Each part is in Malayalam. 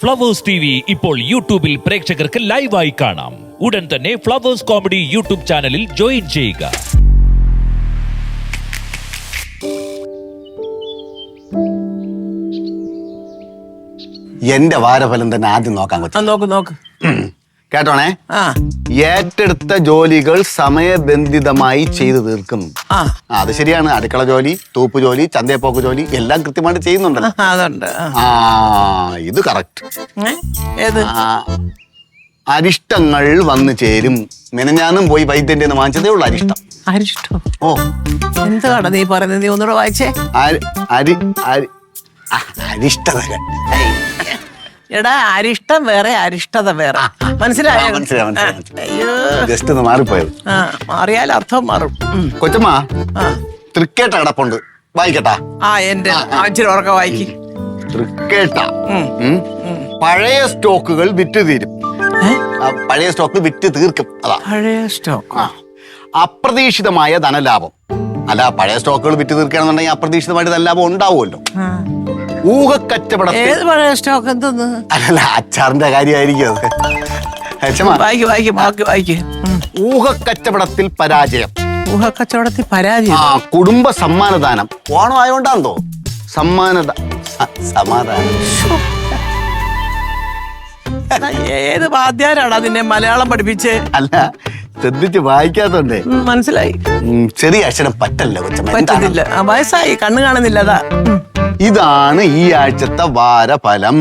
ഫ്ലവേഴ്സ് TV ഇപ്പോൾ യൂട്യൂബിൽ പ്രേക്ഷകർക്ക് ലൈവായി കാണാം. ഉടൻ തന്നെ ഫ്ലവേഴ്സ് കോമഡി യൂട്യൂബ് ചാനലിൽ ജോയിൻ ചെയ്യുക. എന്റെ വാരഫലം തന്നെ ആദ്യം നോക്കാൻ പറ്റും. നോക്ക് കേട്ടോണേ. ഏറ്റെടുത്ത ജോലികൾ സമയബന്ധിതമായി ചെയ്തു തീർക്കും. അത് ശരിയാണ്. അടുക്കള ജോലി, തൂപ്പ് ജോലി, ചന്തയപ്പോക്ക് ജോലി എല്ലാം കൃത്യമായിട്ട് ചെയ്യുന്നുണ്ടല്ലോ. ഇത് കറക്റ്റ്. അരിഷ്ടങ്ങൾ വന്നു ചേരും. മെനഞ്ഞാന്നും പോയി വൈദ്യന്റെ വാങ്ങിച്ചതേ ഉള്ളു അരിഷ്ടം. ഓ എന്താണ് നീ പറയുന്നത്? നീ ഒന്നുകൂടെ വായിച്ചേ. അരിഷ്ടതകൾ. എടാ, അരിഷ്ടം വേറെ, അരിഷ്ടത വേറെ. മനസ്സിലായോ? ജസ്റ്റ് ഒന്ന് മാറിപ്പോയത്. മാറിയാൽ അർത്ഥം മാറും. കൊച്ചമ്മ, തൃക്കേട്ട കിടപ്പുണ്ട്, വായിക്കട്ടാ? എന്റെ ഇച്ചിരി ഉറക്കം വായിക്ക്. തൃക്കേട്ട. പഴയ സ്റ്റോക്കുകൾ വിറ്റ് തീരും. പഴയ സ്റ്റോക്ക് വിറ്റ് തീർക്കും. അതാ പഴയ സ്റ്റോക്ക്. അപ്രതീക്ഷിതമായ ധനലാഭം. അല്ല, പഴയ സ്റ്റോക്കുകൾ വിറ്റ് തീർക്കുകയാണെന്നുണ്ടെങ്കിൽ അപ്രതീക്ഷിതമായിട്ട് ധനലാഭം ഉണ്ടാവുമല്ലോ. ഊഹക്കച്ചവടത്തിൽ പഴയ സ്റ്റോക്ക് എന്തോന്ന്? അല്ല, അച്ചാറിന്റെ കാര്യമായിരിക്കും അത്. ഊഹക്കച്ചവടത്തിൽ പരാജയം. ഊഹക്കച്ചവടത്തിൽ പരാജയം. കുടുംബ സമ്മാനദാനം. ഓണം ആയോണ്ടാന്തോ സമാധാനം. ഏത് വാദ്യാരാണ് അതിനെ മലയാളം പഠിപ്പിച്ച്? അല്ല, ശ്രദ്ധിച്ച് വായിക്കാത്തോണ്ടേ. മനസ്സിലായി. ചെറിയ അക്ഷരം പറ്റല്ലോ കൊച്ചമ്മ. പറ്റുന്നില്ല, വയസ്സായി, കണ്ണു കാണുന്നില്ല. അതാ. ഇതാണ് ഈ ആഴ്ചത്തെ വാരഫലം.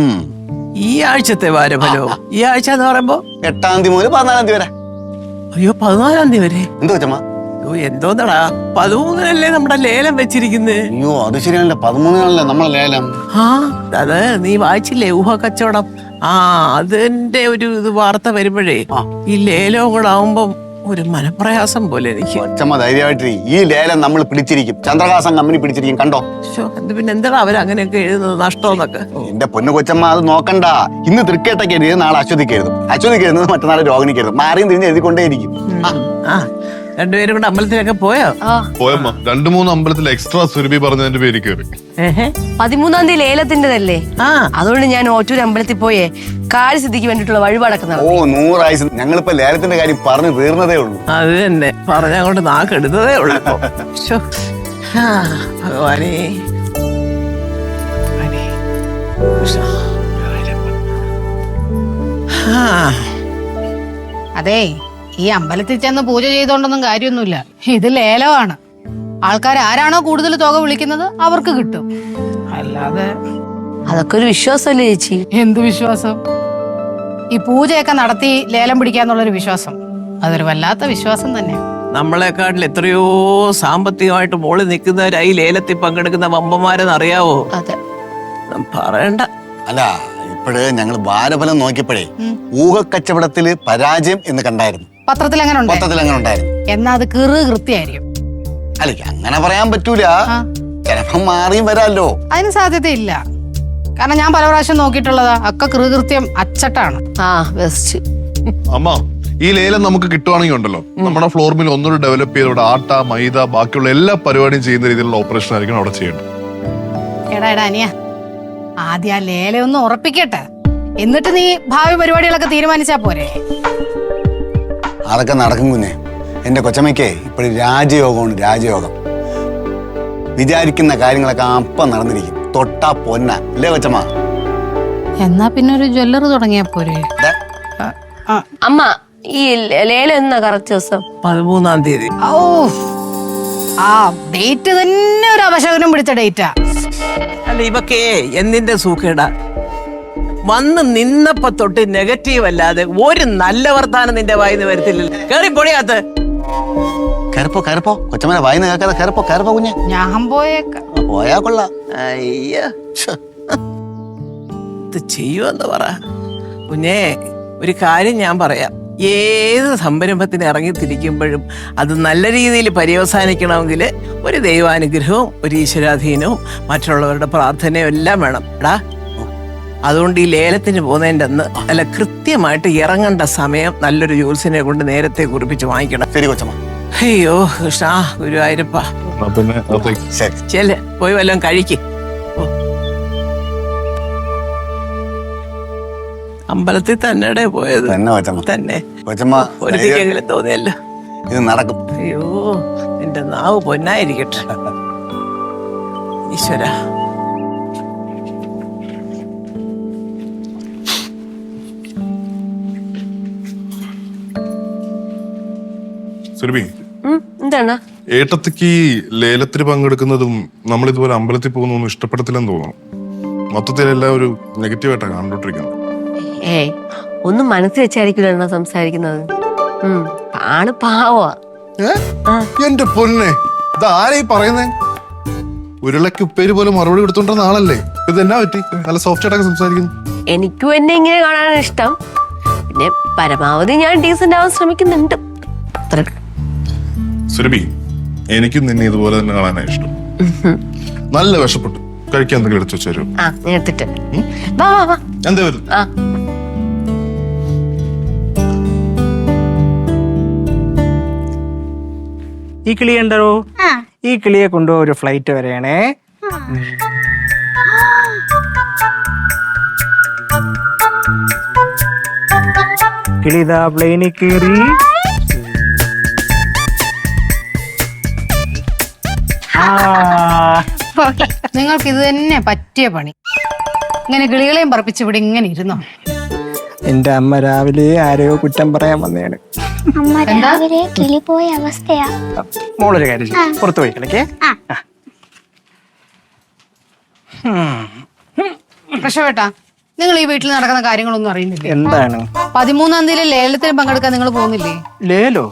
ഈ ആഴ്ചത്തെ വാരഫലോ? ഈ ആഴ്ച എന്ന് പറയുമ്പോ 8-ാം തീയതി മുതൽ 14-ാം തീയതി വരെ. അയ്യോ, 14-ാം തീയതി വരെ? എന്താ കൊച്ചമ്മ? എന്തോന്നടാ, 13-നല്ലേ നമ്മുടെ ലേലം വെച്ചിരിക്കുന്നത്? അയ്യോ, അത് ശരിയാണല്ലോ, 13-നാണല്ലേ നമ്മളെ ലേലം. അത് നീ വായിച്ചില്ലേ? ഊഹക്കച്ചവടം. അതിന്റെ ഒരു വാർത്ത വരുമ്പോഴേ ഈ ലേലവും കൂടെ ആവുമ്പം ഒരു മനപ്രയാസം പോലെ എനിക്ക്. കൊച്ചമ്മ ധൈര്യമായിട്ട്, ഈ ലേലം നമ്മൾ പിടിച്ചിരിക്കും. ചന്ദ്രഹാസൻ കമ്പനി പിടിച്ചിരിക്കും. കണ്ടോ? പിന്നെ എന്താ അവരങ്ങനെയൊക്കെ എഴുതുന്നത്? നഷ്ടമെന്നൊക്കെ. എന്റെ പൊന്നു കൊച്ചമ്മ, അത് നോക്കണ്ട. ഇന്ന് തൃക്കേട്ടയ്ക്ക് എഴുതി, നാളെ അശ്വതിക്ക് എഴുതും. അശ്വതിക്ക് എഴുതുന്നത് മറ്റന്നാൾ രോഹിണിക്ക് എഴുതും. മാറിയും തിരിഞ്ഞ് എഴുതിക്കൊണ്ടേയിരിക്കും. രണ്ടുപേരും കൂടെ അമ്പലത്തിലൊക്കെ പോയമ്മ. 2-3 അമ്പലത്തിൽ എക്സ്ട്രാ സുരഭി പറഞ്ഞതിന്റെ പേര് കയറി. 13-ാം തീയതി ലേലത്തിൻ്റെതല്ലേ? അതുകൊണ്ട് ഞാൻ ഓറ്റൂർ അമ്പലത്തിൽ പോയേ കാര്യസിദ്ധിക്ക് വേണ്ടിട്ടുള്ള വഴിപാടൊക്കെ നടത്തി. 100 ആയുസ്. ഞങ്ങളിപ്പോ ലേലത്തിന്റെ കാര്യം പറഞ്ഞു തീർന്നതേ ഉള്ളൂ. അത് തന്നെ പറഞ്ഞങ്ങോട്ട് നാക്കെടുത്തതേ ഉള്ളൂ. ഭഗവാനേ, അതെ, ഈ അമ്പലത്തിൽ ചെന്ന് പൂജ ചെയ്തോണ്ടൊന്നും കാര്യമൊന്നുമില്ല. ഇത് ലേലമാണ്. ആൾക്കാർ ആരാണോ കൂടുതൽ തുക വിളിക്കുന്നത് അവർക്ക് കിട്ടും. അല്ലാതെ അതൊക്കെ ഒരു വിശ്വാസമല്ലേ ചേച്ചി? എന്ത് വിശ്വാസം? ഈ പൂജയൊക്കെ നടത്തി ലേലം പിടിക്കാന്നുള്ളൊരു വിശ്വാസം, അതൊരു വല്ലാത്ത വിശ്വാസം തന്നെ. നമ്മളെക്കാട്ടിൽ എത്രയോ സാമ്പത്തികമായിട്ട് മോളിൽ നിൽക്കുന്നവരായി ലേലത്തിൽ പങ്കെടുക്കുന്ന വമ്പന്മാരെന്ന് അറിയാവോ? അതെ, പറയണ്ട. അല്ല, ഇപ്പോഴ് ഞങ്ങൾ വാരഫലം നോക്കിയപ്പോഴേ ഊഹക്കച്ചവടത്തില് പരാജയം എന്ന് കണ്ടായിരുന്നു. പത്രത്തിൽ അങ്ങനെ ഉണ്ടായിരുന്നു. എന്നാ അത് കൃത്യമായിരിക്കും. അല്ല, അങ്ങനെ പറയാൻ പറ്റൂല. ചിലപ്പം മാറിയും വരാല്ലോ. അതിന് സാധ്യതയില്ല. കാരണം ഞാൻ പല പ്രാവശ്യം നോക്കിയിട്ടുള്ളതാ, ഒക്കെ കൃത്യം അച്ചട്ടാണ്. ബെസ്റ്റ്. അമ്മ, ഈ ലേലം നമുക്ക് കിട്ടുവാണെങ്കിൽ ഉണ്ടല്ലോ, നമ്മുടെ ഫ്ലോർ മിൽ ഒന്നുകൂടി ഡെവലപ്പ് ചെയ്ത് ഇവിടെ ആട്ട, മൈദ, ബാക്കിയുള്ള എല്ലാ പരിപാടിയും ചെയ്യുന്ന രീതിയിലുള്ള ഓപ്പറേഷൻ ആയിരിക്കണം അവിടെ ചെയ്യേണ്ടത്. എടാ അനിയ, ആദ്യം ആ ലേലം ഒന്ന് ഉറപ്പിക്കട്ടെ, എന്നിട്ട് നീ ഭാവി പരിപാടികളൊക്കെ തീരുമാനിച്ചാ പോരെ? അതൊക്കെ നടക്കും കുഞ്ഞെ. എന്റെ കൊച്ചമ്മയ്ക്ക് ഇപ്പോഴും രാജയോഗമാണ്. രാജയോഗം. വിചാരിക്കുന്ന കാര്യങ്ങളൊക്കെ അപ്പം നടന്നിരിക്കും. തൊട്ടാ പൊന്ന അല്ലേ കൊച്ചമ്മ? എന്നാ പിന്നെ ഒരു ജ്വല്ലറി തുടങ്ങിയാ പോരെ? അമ്മ, ഈ ലേലം എന്നാ കറക്റ്റ് ദിവസം? 13-ാം തീയതി. ആ ഡേറ്റ് തന്നെ ഒരു അവശകനം പിടിച്ച ഡേറ്റാ. അല്ല, ഇവക്കേ എന്തിന്റെ സൂക്കേടാ? വന്ന് നിന്നപ്പോ തൊട്ട് നെഗറ്റീവ് അല്ലാതെ ഒരു നല്ല വർത്താനം നിന്റെ വായിന്ന് വരത്തില്ലല്ലോ. കേറി പൊടിയാത്ത്. കയറപ്പോ കൊച്ചമ്മനെ വായിന്ന് കേൾക്കാതെ കയറപ്പോ കുഞ്ഞെ. ഞാൻ പോയാ കൊള്ളാം. അയ്യോ, ഇത് ചെയ്യുമെന്ന് പറ കുഞ്ഞേ. ഒരു കാര്യം ഞാൻ പറയാം, ഏത് സംരംഭത്തിന് ഇറങ്ങിത്തിരിക്കുമ്പോഴും അത് നല്ല രീതിയിൽ പര്യവസാനിക്കണമെങ്കിൽ ഒരു ദൈവാനുഗ്രഹവും ഒരു ഈശ്വരാധീനവും മറ്റുള്ളവരുടെ പ്രാർത്ഥനയും എല്ലാം വേണം. എടാ, അതുകൊണ്ട് ഈ ലേലത്തിന് പോകുന്നതിൻ്റെ അന്ന് അല്ല, കൃത്യമായിട്ട് ഇറങ്ങേണ്ട സമയം നല്ലൊരു ജ്യോത്സ്യനെ കൊണ്ട് നേരത്തെ കുറിപ്പിച്ച് വാങ്ങിക്കണം. ശരി കൊച്ചമ്മ. അയ്യോ കൃഷ്ണ ഗുരുവായൂരപ്പ. പോയി വല്ലതും കഴിക്ക്. അമ്പലത്തിൽ തന്നെ പോയത് തന്നെ കൊച്ചമ്മ. തന്നെ കൊച്ചമ്മ ഒരുത്തിക്കെങ്കിലും തോന്നിയല്ലോ. ഇത് നടക്കും. അയ്യോ എന്റെ നാവ് പൊന്നായിരിക്കട്ടെ ഈശ്വര. സുരഭി, എന്താണ്? ഏട്ടത്തിക്ക് ഈ ലേലത്തിന് പങ്കെടുക്കുന്നതും നമ്മൾ ഇതുപോലെ അമ്പലത്തിൽ പോകുന്നൊന്നും ഇഷ്ടപ്പെടത്തില്ലെന്ന് തോന്നുന്നു. മൊത്തത്തിലെല്ലാം ഒരു നെഗറ്റീവായിട്ടാണ് കണ്ടോണ്ടിരിക്കുന്നത്. ഏയ് ഒന്നും മനസ്സിൽ വെച്ചായിരിക്കില്ല സംസാരിക്കുന്നത്. ആണ് പാവാ. എന്റെ പൊന്നെ, ഇതാരേ പറയുന്നേ? ഉരുളക്ക് ഉപ്പേര് പോലെ മറുപടി കൊടുത്തോണ്ടിരുന്ന ആളല്ലേ ഇത്. എന്നാ പറ്റി നല്ല സോഫ്റ്റ് ആയിട്ടൊക്കെ സംസാരിക്കുന്നു? എനിക്കും എന്നെ ഇങ്ങനെ കാണാനാണ് ഇഷ്ടം. പിന്നെ പരമാവധി ഞാൻ ഡീസന്റ് ആവാൻ ശ്രമിക്കുന്നുണ്ട്. സുരഭി, എനിക്കും നിന്നെ ഇതുപോലെ തന്നെ കാണാനാണ് ഇഷ്ടം. നല്ല വിഷപ്പെട്ടു. കഴിക്കാൻ എന്തെങ്കിലും എടുത്തു വെച്ചു തരും. ആ എടുത്തിട്ട് വാ വാ വാ. എന്താ വരും? ആ ഈ കിളി ഉണ്ടോ? ഈ കിളിയെ കൊണ്ടുപോയി ഒരു ഫ്ലൈറ്റ് വരെയാണേ. കിളി ഇതാ പ്ലെയിനിൽ കയറി. നിങ്ങൾക്ക് ഇത് തന്നെ പറ്റിയ പണി. ഇങ്ങനെ കിളികളെയും പറപ്പിച്ച് ഇവിടെ ഇങ്ങനെ ഇരുന്നോ? എന്റെ അമ്മ രാവിലെ ആരെയോ കുറ്റം പറയാൻ വന്നതാണ്. അമ്മ രാവിലെ കിളി പോയ അവസ്ഥയാ. മോളൊരു കാര്യം ചെയ്യ്. പുറത്തു പോയി കളിക്കേ. പ്രശ്നപ്പെട്ടാ നിങ്ങൾ ഈ വീട്ടിൽ നടക്കുന്ന കാര്യങ്ങളൊന്നും അറിയുന്നില്ലേ? എന്താണ്? 13-ാം തീയതി ലേലത്തിന് പങ്കെടുക്കാൻ നിങ്ങൾ പോകുന്നില്ലേ? ലേലോ?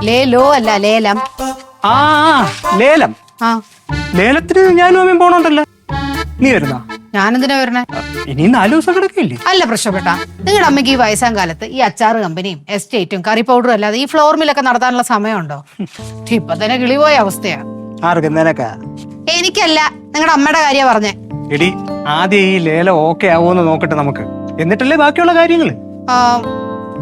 ലേലോ അല്ല ലേലം. ആ ലേലം. ആ ലേലത്തിന് ഞാനും അമ്മയും പോണോണ്ടല്ലോ. നീ വരുന്ന? ഞാനെന്തിനാ വരണേ? ഇനി 4 ദിവസം കിടക്കില്ലേ? അല്ല പ്രശ്നപ്പെട്ടാ, നിങ്ങളുടെ അമ്മയ്ക്ക് ഈ വയസ്സാം കാലത്ത് ഈ അച്ചാറ് കമ്പനിയും എസ്റ്റേറ്റും കറി പൗഡറും അല്ലാതെ ഈ ഫ്ലോർ മില്ലൊക്കെ നടത്താനുള്ള സമയമുണ്ടോ? ഇപ്പൊ തന്നെ കിളി പോയ അവസ്ഥയാ. ആർക്ക്? നിനക്കാ? എനിക്കല്ല, നിങ്ങളുടെ അമ്മയുടെ കാര്യ പറഞ്ഞേ. എടി, ആദ്യം ഈ ലേലം ഓക്കെ ആവോന്ന് നോക്കട്ടെ നമുക്ക്, എന്നിട്ടല്ലേ ബാക്കിയുള്ള കാര്യങ്ങള്.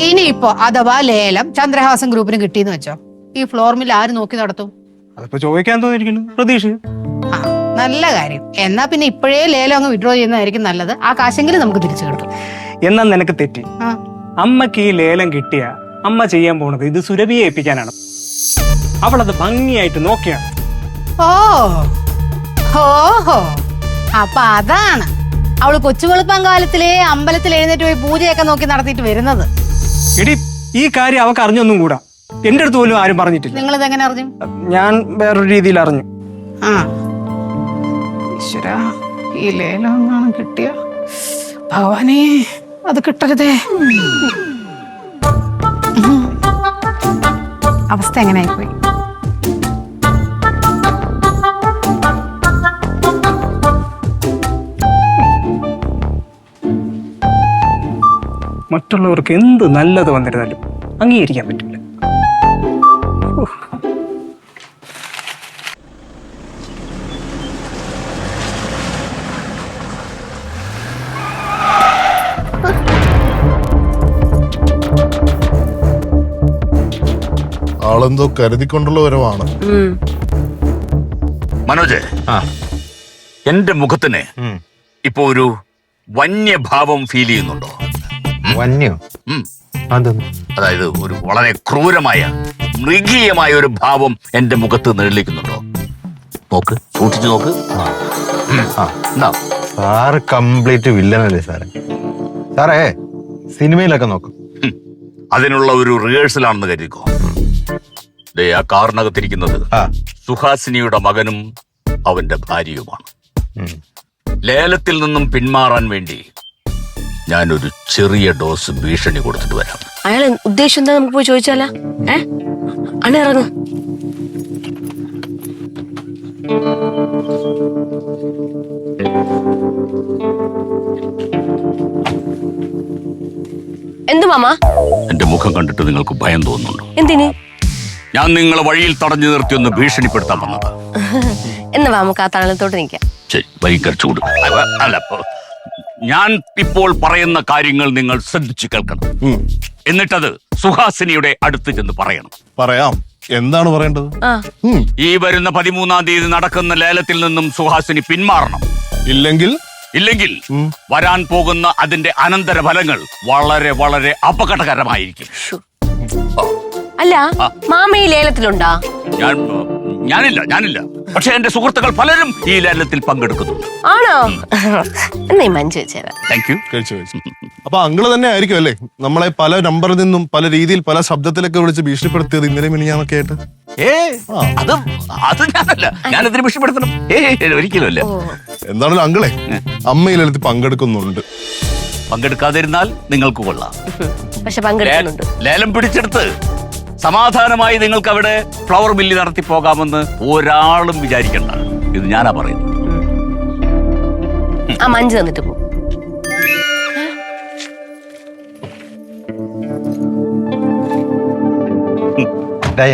ഇനിയിപ്പോ അഥവാ ലേലം ചന്ദ്രഹാസൻ ഗ്രൂപ്പിന് കിട്ടിയെന്ന് വെച്ചോ, ഈ ഫ്ലോർ മിൽ ആര് നോക്കി നടത്തും? അതിപ്പോ ചോദിക്കാൻ തോന്നിയിരിക്കുന്നു പ്രതീക്ഷ. ആ നല്ല കാര്യം. എന്നാ പിന്നെ ഇപ്പോഴേ ലേലം അങ്ങ് വിഡ്രോ ചെയ്യുന്നതായിരിക്കും നല്ലത്. ആ കാശെങ്കിലും നമുക്ക് തിരിച്ചു കിട്ടും. എന്നാ നിനക്ക് തെറ്റി. അമ്മക്ക് ഈ ലേലം കിട്ടിയ അമ്മ ചെയ്യാൻ പോണത് ഇത് സുരഭിയെ ഏൽപ്പിക്കാനാണ്. അവളത് ഭംഗിയായിട്ട് നോക്കിയാണ്. ഓഹോ, അപ്പൊ അതാണ് അവള് കൊച്ചുവെളുപ്പം കാലത്തിലെ അമ്പലത്തിൽ എഴുന്നേറ്റ് പോയി പൂജയൊക്കെ നോക്കി നടത്തിയിട്ട് വരുന്നത്. എടി, ഈ കാര്യം അവക്ക് അറിഞ്ഞൊന്നും കൂടാ. എന്റെ അടുത്ത് പോലും ആരും പറഞ്ഞിട്ടില്ല. നിങ്ങൾ ഇതെങ്ങനെ അറിഞ്ഞു? ഞാൻ വേറൊരു രീതിയിൽ അറിഞ്ഞു. ആ ഈശ്വരാ, ഈ ലേലം എങ്ങാനും കിട്ടിയ ഭവാനേ അത് കിട്ടരുതേ. അവസ്ഥ എങ്ങനെയായിപ്പോയി? മറ്റുള്ളവർക്ക് എന്ത് നല്ലത് വന്നിരുന്നാലും അംഗീകരിക്കാൻ പറ്റില്ല. ആളെന്തോ കരുതിക്കൊണ്ടുള്ള വരവാണ്. മനോജ്, എന്റെ മുഖത്തിന് ഇപ്പൊ ഒരു വന്യഭാവം ഫീൽ ചെയ്യുന്നുണ്ടോ? വന്യോ? അതായത് ഒരു വളരെ ക്രൂരമായ മൃഗീയമായ ഒരു ഭാവം എന്റെ മുഖത്ത് നിഴലിക്കുന്നുണ്ടോ? നോക്ക്, സൂക്ഷിച്ചു നോക്ക്. സാറ് കംപ്ലീറ്റ് വില്ലനല്ലേ സാറേ? സാറേ സിനിമയിലൊക്കെ നോക്കും. അതിനുള്ള ഒരു റിഹേഴ്സലാണെന്ന് കരുതിക്കോ. ആ കാറിനകത്തിരിക്കുന്നത് സുഹാസിനിയുടെ മകനും അവന്റെ ഭാര്യയുമാണ്. ലേലത്തിൽ നിന്നും പിന്മാറാൻ വേണ്ടി ഞാനൊരു ചെറിയ ഡോസ് ഭീഷണി കൊടുത്തിട്ട് വരാം. അയാൾ ഉദ്ദേശം എന്താ നമുക്ക് പോയി ചോദിച്ചാലാ? അണ ഇറങ്ങും. എന്ത് മാമ? എന്റെ മുഖം കണ്ടിട്ട് നിങ്ങൾക്ക് ഭയം തോന്നുന്നുണ്ടോ? എന്തിന്? ഞാൻ നിങ്ങളെ വഴിയിൽ തടഞ്ഞു നിർത്തി ഒന്ന് ഭീഷണിപ്പെടുത്താൻ വന്നതാ. എന്നാ നമുക്ക് ആ തണലത്തോട്ട് നിൽക്കാം. ശരി, വഴിക്കർ ചൂട്. അല്ല, ഞാൻ ഇപ്പോൾ പറയുന്ന കാര്യങ്ങൾ നിങ്ങൾ ശ്രദ്ധിച്ചു കേൾക്കണം. എന്നിട്ടത് സുഹാസിനിയുടെ അടുത്ത് ചെന്ന് പറയണം. പറയാം. എന്താണ് പറയേണ്ടത്? ഈ വരുന്ന 13-ാം തീയതി നടക്കുന്ന ലേലത്തിൽ നിന്നും സുഹാസിനി പിന്മാറണം. ഇല്ലെങ്കിൽ ഇല്ലെങ്കിൽ വരാൻ പോകുന്ന അതിന്റെ അനന്തര ഫലങ്ങൾ വളരെ വളരെ അപകടകരമായിരിക്കും. അല്ല മാമ ഈ ലേലത്തിലുണ്ടാ? ഞാനില്ല. പക്ഷെ എന്റെ സുഹൃത്തുക്കൾ പലരും ഈ ലേലത്തിൽ പങ്കെടുക്കുന്നുണ്ട്. ആണോ? എന്നാ ഈ മഞ്ച് വെച്ചേരാ. Thank you. അപ്പൊ അങ്കിള് തന്നെ ആയിരിക്കും അല്ലേ നമ്മളെ പല നമ്പറിൽ നിന്നും പല രീതിയിൽ പല ശബ്ദത്തിലൊക്കെ വിളിച്ച് ഭീഷണിപ്പെടുത്തിയത് ഇന്നലെ മിനിഞ്ഞാന്നൊക്കെ ആയിട്ട്? അത് ഞാനല്ല. ഞാനതിന് ഭീഷണിപ്പെടുത്തണം? ഒരിക്കലുമല്ല. എന്താണല്ലോ അങ്കിളെ അമ്മ ഈ ലേലത്തിൽ പങ്കെടുക്കുന്നുണ്ട്. പങ്കെടുക്കാതിരുന്നാൽ നിങ്ങൾക്ക് കൊള്ളാം. പക്ഷെ പങ്കെടുക്കുന്നുണ്ട്. ലേലം പിടിച്ചെടുത്ത് സമാധാനമായി നിങ്ങൾക്ക് അവിടെ ഫ്ലവർ മില്ല് നടത്തി പോകാമെന്ന് ഒരാളും വിചാരിക്കണ്ട. ഇത് ഞാനാ പറയുന്നത്. ആ മഞ്ച് തന്നിട്ട് പോ.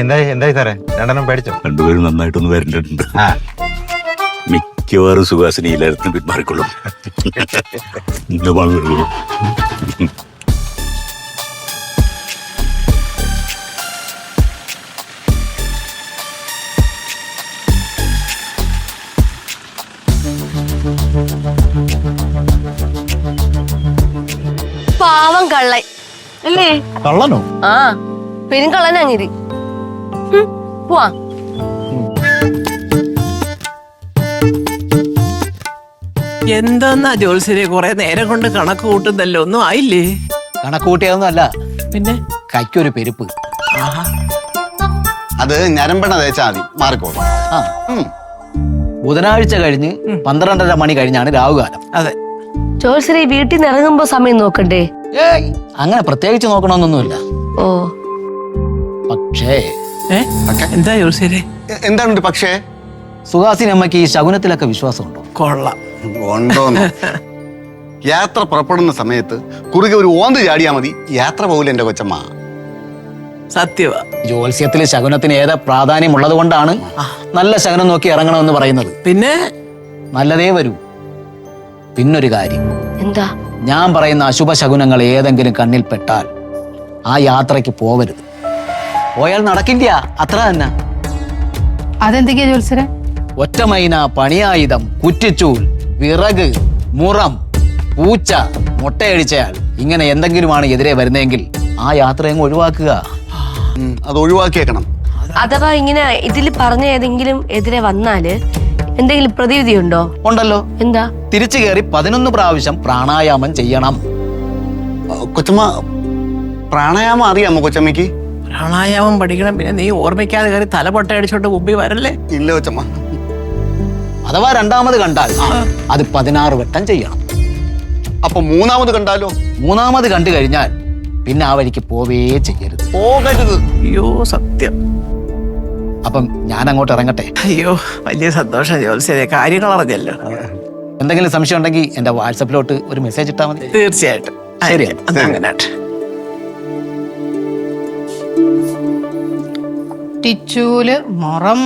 എന്തായി സാറേ, രണ്ടെണ്ണം പേടിച്ചോ? രണ്ടുപേരും നന്നായിട്ടൊന്ന് വരേണ്ടതുണ്ട്. മിക്കവാറും സുഹാസിനി എല്ലായിടത്തും പിന്മാറിക്കൊള്ളും. പാവം കള്ളൻ അല്ലേ? കള്ളനോ? ആ പെരുങ്കള്ളൻ അങ്ങനെ പോവാ. എന്താ ജോത്സ്യരെ കുറെ നേരം കൊണ്ട് കണക്ക് കൂട്ടുന്നല്ലോ, ഒന്നും ആയില്ലേ? കണക്ക് കൂട്ടിയതൊന്നും അല്ല, പിന്നെ കൈക്കൊരു പെരുപ്പ്. അത് ഞരമ്പണ തേച്ചാ മതി, മാറിക്കോളും. ആ ബുധനാഴ്ച കഴിഞ്ഞ് 12:30 മണി കഴിഞ്ഞാണ് രാവുകാലം. അതെ. ജോത്സ്യരെ വീട്ടിൽ നിന്ന് ഇറങ്ങുമ്പോ സമയം നോക്കണ്ടേ? ഏയ് അങ്ങനെ പ്രത്യേകിച്ച് നോക്കണമെന്നൊന്നുമില്ല. ഓ പക്ഷേ എന്താ ജോത്സ്യരെ? എന്താണ് പക്ഷേ? സുഹാസിനി അമ്മയ്ക്ക് ഈ ശകുനത്തിലൊക്കെ വിശ്വാസമുണ്ടോ? കൊള്ളാം. ഉണ്ടോന്ന് യാത്ര പുറപ്പെടുന്ന സമയത്ത് കുറുകെ ഒരു ഓന്ത് ചാടിയാ മതി, യാത്ര പോകില്ല എന്റെ കൊച്ചമ്മ. സത്യവാ. ജ്യോത്സ്യത്തിൽ ശകുനത്തിന് ഏതാ പ്രാധാന്യം ഉള്ളത് കൊണ്ടാണ് നല്ല ശകുനം നോക്കി ഇറങ്ങണമെന്ന് പറയുന്നത്. പിന്നെ നല്ലതേ വരൂ. പിന്നൊരു കാര്യം, എന്താ? ഞാൻ പറയുന്ന അശുഭ ശകുനങ്ങൾ ഏതെങ്കിലും കണ്ണിൽ പെട്ടാൽ ആ യാത്രയ്ക്ക് പോവരുത്. പോയാൽ നടക്കില്ല, അത്ര തന്നെ. അതെന്തൊക്കെയാ ജോത്സരെ? ഒറ്റമൈന, പണിയായുധം, കുറ്റിച്ചൂൽ, വിറക്, മുറം, പൂച്ച, മുട്ടയടിച്ചയാൾ, ഇങ്ങനെ എന്തെങ്കിലുമാണ് എതിരെ വരുന്നതെങ്കിൽ ആ യാത്രയങ്ങ് ഒഴിവാക്കുക. അത് ഒഴിവാക്കിയേക്കണം. അഥവാ ഇങ്ങനെ ഇതിൽ പറഞ്ഞ ഏതെങ്കിലും എതിരെ വന്നാല് എന്തെങ്കിലും പ്രതിവിധി ഉണ്ടോ? ഉണ്ടല്ലോ. എന്താ? തിരിച്ചു കയറി 11 പ്രാവശ്യം പ്രാണായാമം ചെയ്യണം. കൊച്ചമ്മ പ്രാണായാമം അറിയാമോ കൊച്ചമ്മയ്ക്ക്? പ്രാണായാമം പഠിക്കണം. പിന്നെ നീ ഓർമ്മിക്കാതെ കയറി തല പൊട്ടയടിച്ചോണ്ട് മുമ്പിൽ വരല്ലേ? ഇല്ല കൊച്ചമ്മ. അഥവാ രണ്ടാമത് കണ്ടാൽ അത് 16 വട്ടം ചെയ്യണം. അപ്പൊ മൂന്നാമത് കണ്ടാലോ? മൂന്നാമത് കണ്ടു കഴിഞ്ഞാൽ പിന്നെ ആ വഴിക്ക് പോവേ ചെയ്യരുത്. പോകരുത്. അയ്യോ സത്യം. അപ്പം ഞാൻ അങ്ങോട്ട് ഇറങ്ങട്ടെ. അയ്യോ വലിയ സന്തോഷം ജോത്സ്യരെ, കാര്യങ്ങൾ അറിഞ്ഞല്ലോ. എന്തെങ്കിലും സംശയം ഉണ്ടെങ്കിൽ എന്റെ വാട്സപ്പിലോട്ട് ഒരു മെസ്സേജ് ഇട്ടാൽ മതി. തീർച്ചയായിട്ടും. ശരി. അങ്ങനെ ടിച്ചൂല്, മുറം,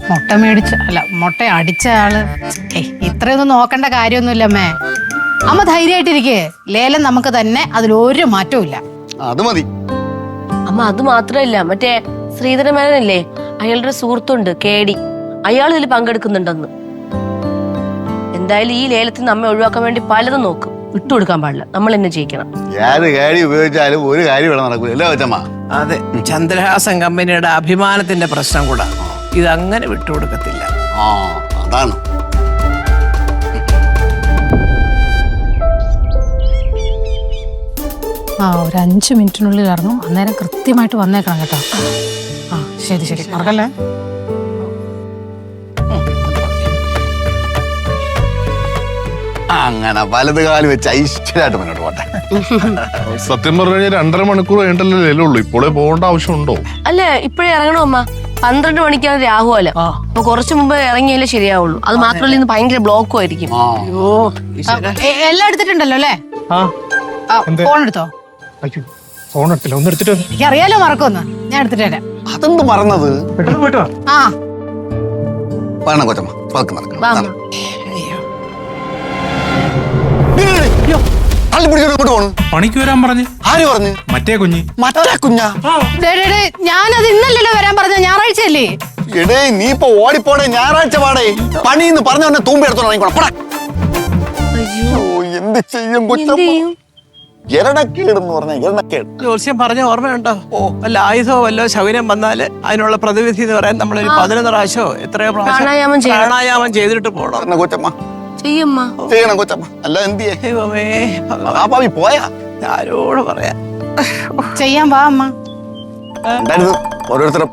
മുട്ട മേടിച്ച മുട്ട അടിച്ച ആള്. ഇത്രയൊന്നും നോക്കേണ്ട കാര്യമൊന്നുമില്ല അമ്മേ. അമ്മ ധൈര്യമായിട്ടിരിക്കേ. ലേലം നമുക്ക് തന്നെ, അതിലൊരു മാറ്റവും ഇല്ല. അത് മതി അമ്മ. അത് മാത്രല്ല, മറ്റേ ശ്രീധരമേനല്ലേ, അയാളുടെ സുഹൃത്തുണ്ട് കേടി, അയാൾ ഇതിൽ പങ്കെടുക്കുന്നുണ്ടെന്ന്. എന്തായാലും ഈ ലേലത്തിൽ നമ്മെ ഒഴിവാക്കാൻ വേണ്ടി പലതും നോക്കും. വിട്ടുകൊടുക്കാൻ പാടില്ല, നമ്മൾ തന്നെ ജയിക്കണം. ഏത് കാര്യം ഉപയോഗിച്ചാലും ഒരു കാര്യം ഇവിടെ നടക്കൂല അല്ലേ കൊച്ചമ്മ? അതെ, ചന്ദ്രഹാസൻ കമ്പനിയുടെ അഭിമാനത്തിന്റെ പ്രശ്നം കൂടാ. ഇതങ്ങനെ വിട്ടുകൊടുക്കത്തില്ല. ആ അതാണ്. ഒരു 5 മിനിറ്റിനുള്ളിൽ ഇറങ്ങും. അന്നേരം കൃത്യമായിട്ട് വന്നേക്കണം കേട്ടോ. ആ ശരി ശരി, മറക്കല്ലേ. അങ്ങനെ വലത് കാലം വെച്ച് ഐശ്വര്യമായിട്ട് മുന്നോട്ട് പോട്ടെ. സത്യം പറഞ്ഞു കഴിഞ്ഞാൽ 2.5 മണിക്കൂർ കഴിഞ്ഞിട്ടല്ലേ ലേലം ഉള്ളൂ. ഇപ്പോഴേ പോകേണ്ട ആവശ്യമുണ്ടോ? അല്ല ഇപ്പഴേ ഇറങ്ങണോ അമ്മ? 12 മണിക്കാണ് രാഹുലം. അപ്പൊ കുറച്ചു മുമ്പ് ഇറങ്ങിയാലേ ശരിയാവുള്ളൂ. അത് മാത്രമല്ല ഇന്ന് ഭയങ്കര ബ്ലോക്കും ആയിരിക്കും. അയ്യോ എല്ലാം എടുത്തിട്ടുണ്ടല്ലോ അല്ലേ? ഫോൺ എടുത്തോ? ഫോൺ എടുത്തില്ല, ഒന്ന് എടുത്തിട്ട് എനിക്ക് അറിയാലോ മറക്കൊന്ന്. ഞാൻ എടുത്തിട്ട് തരാം. അതെന്ത് മറന്നത്? ആ വേണം കൊച്ചമ്മ, പതുക്കെ നടക്കണം. വാ അമ്മ. പണിക്ക് വരാൻ പറഞ്ഞു. ആര് പറഞ്ഞു? മറ്റേ കുഞ്ഞ്. മറ്റേ കുഞ്ഞാ? ഞാനത് ഇന്നല്ലല്ലോ വരാൻ പറഞ്ഞ, ഞായറാഴ്ചയല്ലേ? എടേ നീ ഇപ്പൊ ഓടിപ്പോടെ, ഞായറാഴ്ച പാടേ. പണിന്ന് പറഞ്ഞ തൂമ്പി എടുത്തോളാം. അയ്യോ എന്ത് ചെയ്യും കൊച്ചമ്മ? എരണക്കേടെന്ന് പറഞ്ഞ എരണക്കേട്. ജോത്സ്യം പറഞ്ഞ ഓർമ്മയുണ്ടോ? വല്ല ആയുധമോ വല്ലോ ശകുനം വന്നാല് അതിനുള്ള പ്രതിവിധി എന്ന് പറയാൻ നമ്മളൊരു 11 പ്രാവശ്യമോ എത്രയോ പ്രാണായാമം ചെയ്തിട്ട് പോകണം കൊച്ചമ്മ. ചെയ്യമ്മ ചെയ്യണം കൊച്ചമ്മ. അല്ല എന്ത് ദൈവമേ ആ ഭാവി പോയാ ആരോട് പറയാ. ചെയ്യാൻ വാ അമ്മ. ഉണ്ടായിരുന്നു ഓരോരുത്തരും.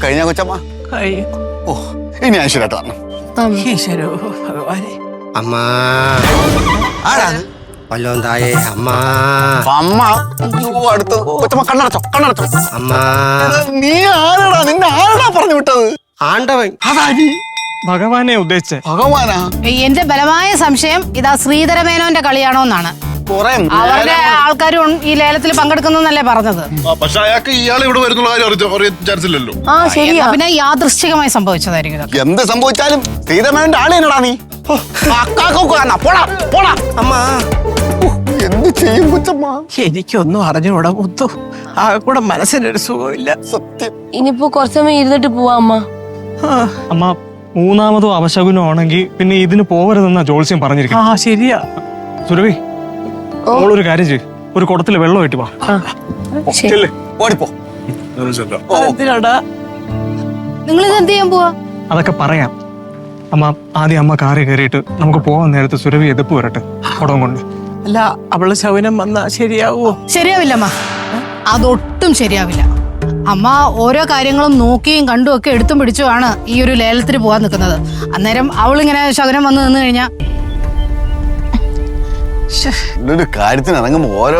കഴിഞ്ഞ കൊച്ചമ്മ. ഓ ഇനി ഐശ്വര്യായിട്ട് വരണം. ഈശ്വരോ ഭഗവാനെ. അമ്മാ ആരാണ് വല്ലോം തായേ അമ്മാ. അമ്മ അടുത്ത് കൊച്ചമ്മ കണ്ണടച്ചോ കണ്ണടച്ചോ. അമ്മാ നീ ആരാടാ? നിന്നെ ആരാടാ പറഞ്ഞു വിട്ടത്? ആണ്ടവൻ. അതാരി ഭഗവാനെ ഉദ്ദേശിച്ചേ. ഭഗവാനാ? എന്റെ ബലമായ സംശയം ഇതാ ശ്രീധരമേനോന്റെ കളിയാണോ എന്നാണ്. അവരുടെ ആൾക്കാരും ഈ ലേലത്തിൽ പങ്കെടുക്കുന്നല്ലേ പറഞ്ഞത്. പക്ഷെ അയാൾക്ക് ഇയാൾ ഇവിടെ വരുന്നുള്ള കാര്യം വിചാരിച്ചില്ലല്ലോ. പിന്നെ യാദൃശ്ചികമായി സംഭവിച്ചതായിരിക്കും ഇതൊക്കെ. എന്ത് സംഭവിച്ചാലും ശ്രീധരമേനോന്റെ ആളേനടാ നീ. അമ്മാ എന്ത് ചെയ്യും കൊച്ചമ്മ? എനിക്കൊന്നും അറിഞ്ഞൂടാ മുത്തു. ആ കൂടെ മനസ്സിനൊരു സുഖമില്ല. സത്യം. ഇനിയിപ്പോ കുറച്ച് സമയം ഇരുന്നിട്ട് പോവാ അമ്മ. അമ്മ മൂന്നാമതോ അപശകുനം ആണെങ്കിൽ പിന്നെ ഇതിന് പോവരുതെന്നാ ജോത്സ്യം പറഞ്ഞിരിക്കും. ആ ശരിയാ. സുരഭി ഒരു കാര്യം ചെയ്യും, ഒരു കുടത്തിൽ വെള്ളം ഇട്ട് വാ. ഓടിപ്പോ. എന്തിനാടാ? നിങ്ങൾ ഇത് എന്ത് ചെയ്യാൻ പോവാ? അതൊക്കെ പറയാം. അമ്മ ആദ്യം അമ്മ കാറി കയറിയിട്ട് നമുക്ക് പോകാൻ നേരത്ത് സുരഭി എതിർപ്പ് വരട്ടെ കുടം കൊണ്ട്. അല്ല അവള് ശകുനം വന്നാ ശരിയാവോ? ശരിയാവില്ലമ്മ, അതൊട്ടും ശരിയാവില്ല. അമ്മ ഓരോ കാര്യങ്ങളും നോക്കിയും കണ്ടും ഒക്കെ എടുത്തും പിടിച്ചുമാണ് ഈ ഒരു ലേലത്തിന് പോകാൻ നിൽക്കുന്നത്. അന്നേരം അവളിങ്ങനെ ശകുനം വന്ന് നിന്ന് കഴിഞ്ഞാ ഒരു കാര്യത്തിന് ഇറങ്ങുമ്പോ ഓരോ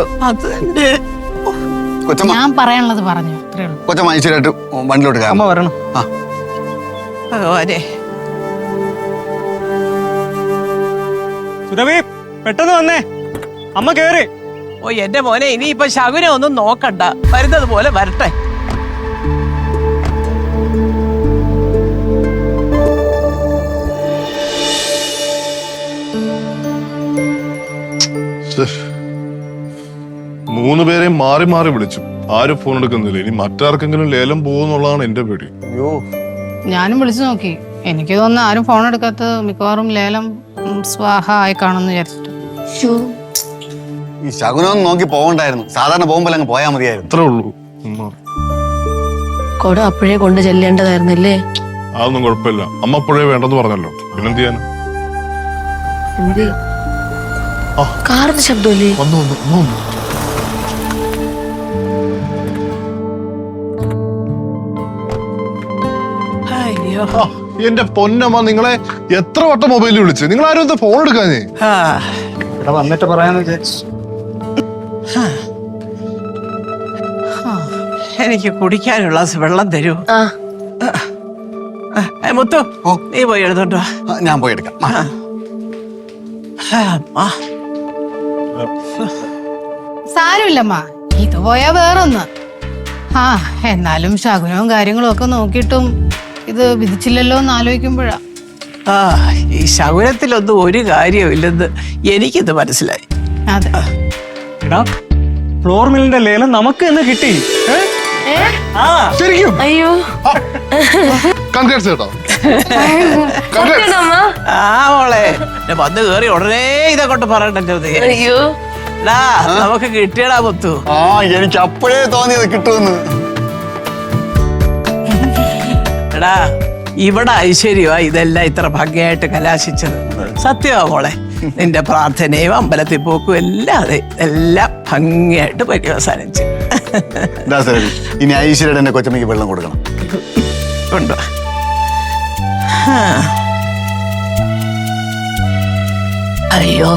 കൊച്ചമ്മ. ഞാൻ പറയാനുള്ളത് പറഞ്ഞു, അത്രേ ഉള്ളൂ. കൊച്ചമ്മ ഐശ്വര്യമായിട്ട് വണ്ടിയിലോട്ട് അമ്മ വരണം. ഭഗവാനെ. സുരഭി പെട്ടെന്ന് വന്നേ, അമ്മ കേറി. ഓ എന്റെ മോനെ, ഇനിയിപ്പൊ ശകുനം ഒന്നും നോക്കണ്ട, വരുന്നത് പോലെ വരട്ടെ. മൂന്ന് പേരെയും മാറി മാറി വിളിച്ചു, ആരും ഫോൺ എടുക്കുന്നില്ല. ഇനി മറ്റാർക്കെങ്കിലും ലേലം പോകുന്നുള്ളതാണ് എന്റെ പേടി. ഞാനും വിളിച്ചു നോക്കി, എനിക്ക് തോന്നുന്നു ആരും ഫോൺ എടുക്കാത്തത് മിക്കവാറും ലേലം സ്വാഹ ആയി കാണുമെന്ന് വിചാരിച്ചിട്ട്. ഈ ശകുനം നോക്കി പോകണ്ടായിരുന്നു, സാധാരണ പോകുമ്പോൾ അങ്ങ് പോയാൽ മതിയായിരുന്നു. അത്രേ ഉള്ളൂ. കൊട അപ്പോഴേ കൊണ്ട് ചെല്ലേണ്ടതായിരുന്നല്ലേ. അതൊന്നും കുഴപ്പമില്ല, അമ്മ അപ്പോഴേ വേണ്ടെന്ന് പറഞ്ഞല്ലോ, പിന്നെന്ത് ചെയ്യാൻ. കാറിന്റെ ശബ്ദമല്ലേ? എന്റെ പൊന്നമ്മ, നിങ്ങളെ എത്ര വട്ടം മൊബൈലിൽ വിളിച്ച്, നിങ്ങൾ ആരും എന്താ ഫോൺ എടുക്കാഞ്ഞേ? ഇവിടെ വന്നിട്ട് പറയാന്ന് വിചാരിച്ചു. എനിക്ക് കുടിക്കാനുള്ള വെള്ളം തരൂ. മുത്തു നീ പോയി എഴുതോട്ടോ. ഞാൻ പോയി എടുക്കാം. സാരമില്ലമ്മ, ഇത് പോയാ വേറൊന്ന്. എന്നാലും ശകുനവും കാര്യങ്ങളും ഒക്കെ നോക്കിയിട്ടും ഇത് വിധിച്ചില്ലല്ലോ എന്ന് ആലോചിക്കുമ്പോഴാ. ഈ ശകുനത്തിലൊന്നും ഒരു കാര്യമില്ലെന്ന് എനിക്കിത് മനസ്സിലായി. അതെ. എടാ, ഫ്ലോർ മില്ലിന്റെ ലേലം നമുക്ക് എന്ന് കിട്ടി. ശരിക്കും? അയ്യോ കൺഗ്രാറ്റ്സ് കേട്ടോ. മോളെ വന്ന് കേറി ഉടനെ ഇതെ കൊണ്ട് പറയണ്ടല്ലോ. അയ്യോ നമുക്ക് കിട്ടിയടാ മുത്തു. എനിക്ക് അപ്പോഴേ തോന്നിയത് കിട്ടുമെന്ന്. എടാ, ഇവിടെ ഐശ്വര്യമാ ഇതെല്ലാം ഇത്ര ഭംഗിയായിട്ട് കലാശിച്ചത്. സത്യമാ മോളെ, നിന്റെ പ്രാർത്ഥനയും അമ്പലത്തിൽ പോക്കും അല്ലാതെ എല്ലാം ഭംഗിയായിട്ട് പര്യവസാനിച്ചു. ഇനി ഐശ്വര്യയുടെ എന്റെ കൊച്ചമ്മയ്ക്ക് വെള്ളം കൊടുക്കണം. കൊണ്ടുവാ. അയ്യോ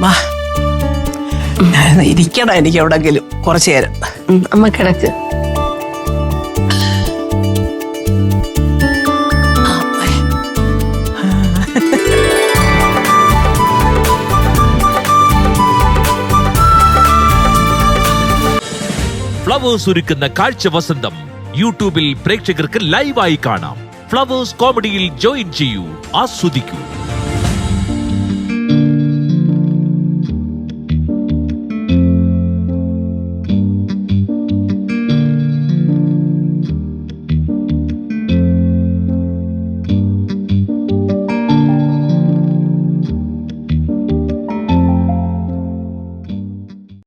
മാ, ഇരിക്കണം എനിക്ക് എവിടെങ്കിലും കുറച്ചു നേരം. അമ്മ കിടക്ക്. ഫ്ലവേഴ്സ് ഒരുക്കുന്ന കാഴ്ച വസന്തം യൂട്യൂബിൽ പ്രേക്ഷകർക്ക് ലൈവായി കാണാം. ഫ്ലവേഴ്സ് കോമഡിയിൽ ജോയിൻ ചെയ്യൂ, ആസ്വദിക്കൂ.